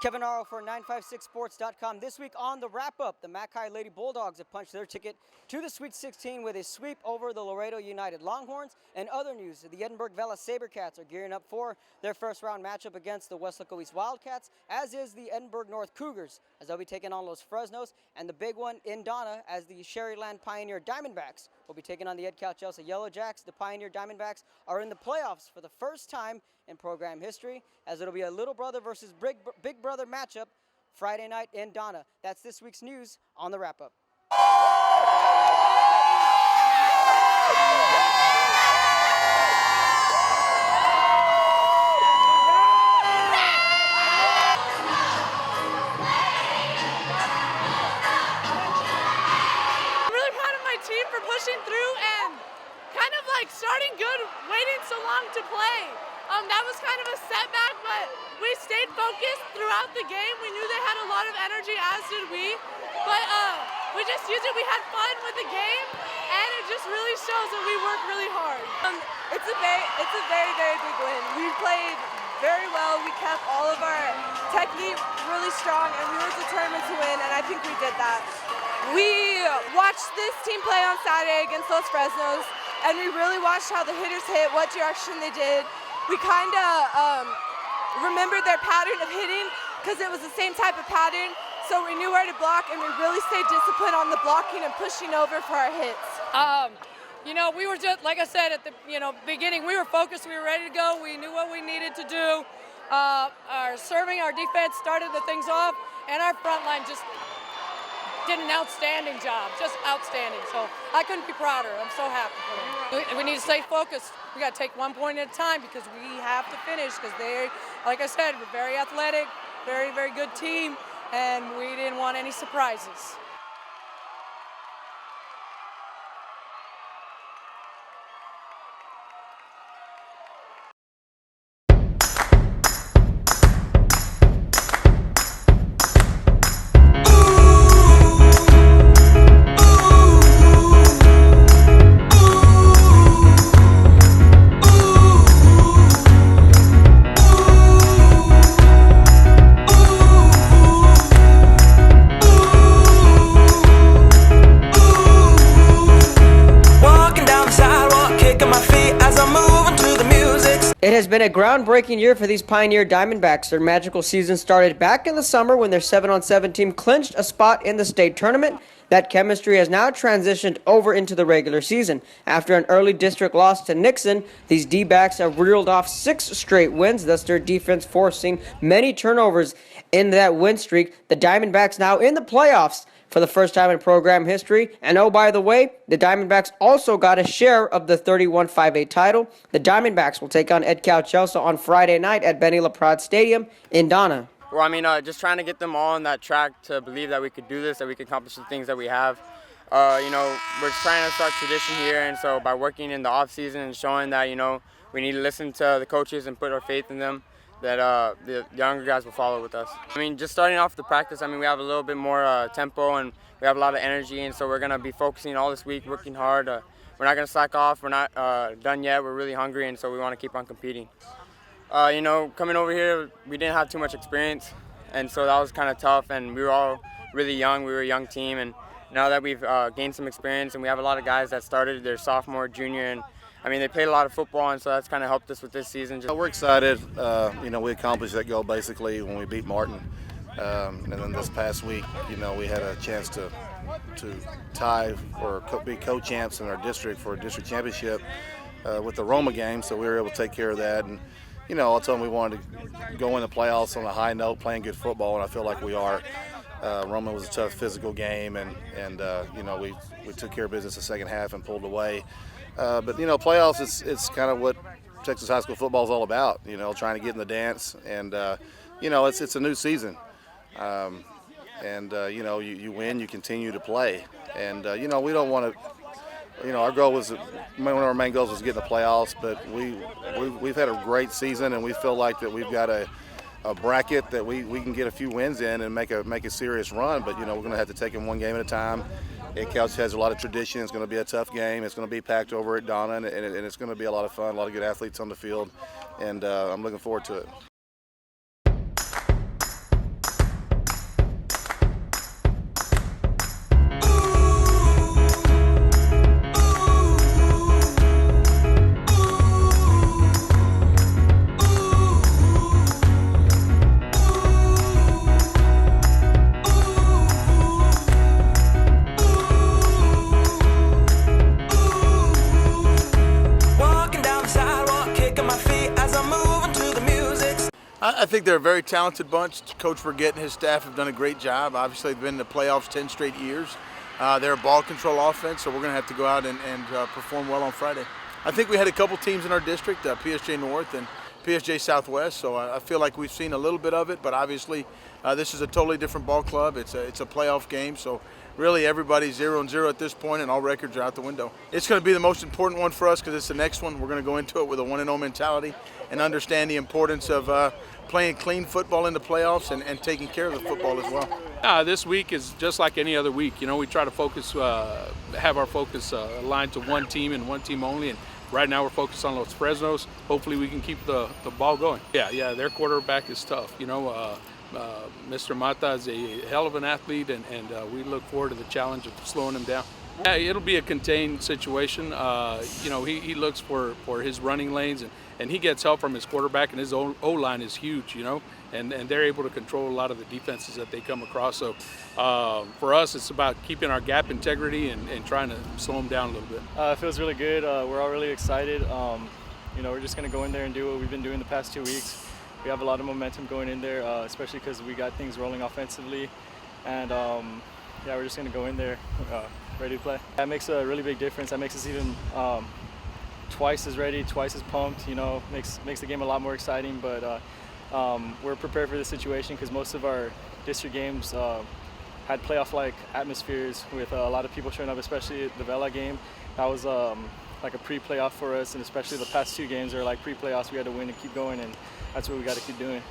Kevin Arrow for 956sports.com. This week on the wrap-up, the Mackay Lady Bulldogs have punched their ticket to the Sweet 16 with a sweep over the Laredo United Longhorns. And other news, the Edinburgh Vela Sabercats are gearing up for their first-round matchup against the Weslaco East Wildcats, as is the Edinburgh North Cougars, as they'll be taking on Los Fresnos. And the big one in Donna, as the Sherryland Pioneer Diamondbacks will be taking on the Ed Chelsea Yellow Jacks. The Pioneer Diamondbacks are in the playoffs for the first time in program history, as it'll be a little brother versus big brother matchup Friday night in Donna. That's this week's news on the wrap-up. I'm really proud of my team for pushing through and kind of like starting good, waiting so long to play. That was kind of a setback, but we stayed focused throughout the game. We knew they had a lot of energy, as did we. But we just used it. We had fun with the game, and it just really shows that we worked really hard. It's a very, very big win. We played very well. We kept all of our technique really strong, and we were determined to win, and I think we did that. We watched this team play on Saturday against Los Fresnos, and we really watched how the hitters hit, what direction they did. We kind of remembered their pattern of hitting because it was the same type of pattern, so we knew where to block, and we really stayed disciplined on the blocking and pushing over for our hits. We were just, like I said at the beginning, we were focused, we were ready to go, we knew what we needed to do. Our serving, our defense started the things off, and our front line just did an outstanding job, just outstanding. So I couldn't be prouder. I'm so happy for them. We need to stay focused. We got to take 1 point at a time because we have to finish because they, like I said, we're very athletic, very, very good team, and we didn't want any surprises. It has been a groundbreaking year for these Pioneer Diamondbacks. Their magical season started back in the summer when their 7-on-7 team clinched a spot in the state tournament. That chemistry has now transitioned over into the regular season. After an early district loss to Nixon, these D-backs have reeled off 6 straight wins, thus their defense forcing many turnovers in that win streak. The Diamondbacks now in the playoffs for the first time in program history. And oh, by the way, the Diamondbacks also got a share of the 31-5A title. The Diamondbacks will take on Ed Chelsea on Friday night at Benny LaPrade Stadium in Donna. Well, just trying to get them all on that track to believe that we could do this, that we could accomplish the things that we have. We're trying to start tradition here, and so by working in the off season and showing that, we need to listen to the coaches and put our faith in them, that the younger guys will follow with us. Just starting off the practice, we have a little bit more tempo and we have a lot of energy, and so we're going to be focusing all this week, working hard. We're not going to slack off. We're not done yet. We're really hungry, and so we want to keep on competing. Coming over here, we didn't have too much experience, and so that was kind of tough, and we were all really young. We were a young team, and now that we've gained some experience and we have a lot of guys that started their sophomore, junior, and they played a lot of football, and so that's kind of helped us with this season. We're excited. We accomplished that goal basically when we beat Martin. And then this past week, we had a chance to tie or be co-champs in our district for a district championship with the Roma game, so we were able to take care of that. And, I told them we wanted to go in the playoffs on a high note, playing good football, and I feel like we are. Roma was a tough physical game, and we took care of business the second half and pulled away. But playoffs, it's kind of what Texas high school football is all about. Trying to get in the dance, and it's a new season. You win, you continue to play, and we don't want to. Our goal was one of our main goals was to get in the playoffs, but we've had a great season, and we feel like that we've got a bracket that we can get a few wins in and make a serious run. But we're going to have to take them one game at a time. Ed Chelsea has a lot of tradition. It's going to be a tough game. It's going to be packed over at Donna, and it's going to be a lot of fun, a lot of good athletes on the field, and I'm looking forward to it. think they're a very talented bunch. Coach Burgett and his staff have done a great job. Obviously, they've been in the playoffs 10 straight years. They're a ball control offense, so we're going to have to go out and perform well on Friday. I think we had a couple teams in our district, PSJ North and PSJ Southwest, so I feel like we've seen a little bit of it, but obviously this is a totally different ball club. It's a playoff game, so really everybody's 0-0 at this point, and all records are out the window. It's going to be the most important one for us because it's the next one. We're going to go into it with a 1-0 mentality and understand the importance of playing clean football in the playoffs and taking care of the football as well. This week is just like any other week. You know, we try to focus, have our focus aligned to one team and one team only. And right now we're focused on Los Fresnos. Hopefully we can keep the ball going. Yeah, their quarterback is tough. You know, Mr. Mata is a hell of an athlete, and we look forward to the challenge of slowing him down. Yeah, it'll be a contained situation. You know, he looks for his running lanes, and he gets help from his quarterback, and his O-line is huge, you know, and they're able to control a lot of the defenses that they come across. So for us, it's about keeping our gap integrity and trying to slow them down a little bit. It feels really good. We're all really excited. You know, we're just going to go in there and do what we've been doing the past 2 weeks. We have a lot of momentum going in there, especially because we got things rolling offensively. And yeah, we're just going to go in there ready to play. That makes a really big difference. That makes us even twice as ready, twice as pumped. You know, makes the game a lot more exciting. But we're prepared for this situation because most of our district games had playoff-like atmospheres with a lot of people showing up, especially the Vela game. That was like a pre-playoff for us, and especially the past 2 games are like pre-playoffs. We had to win and keep going, and that's what we got to keep doing.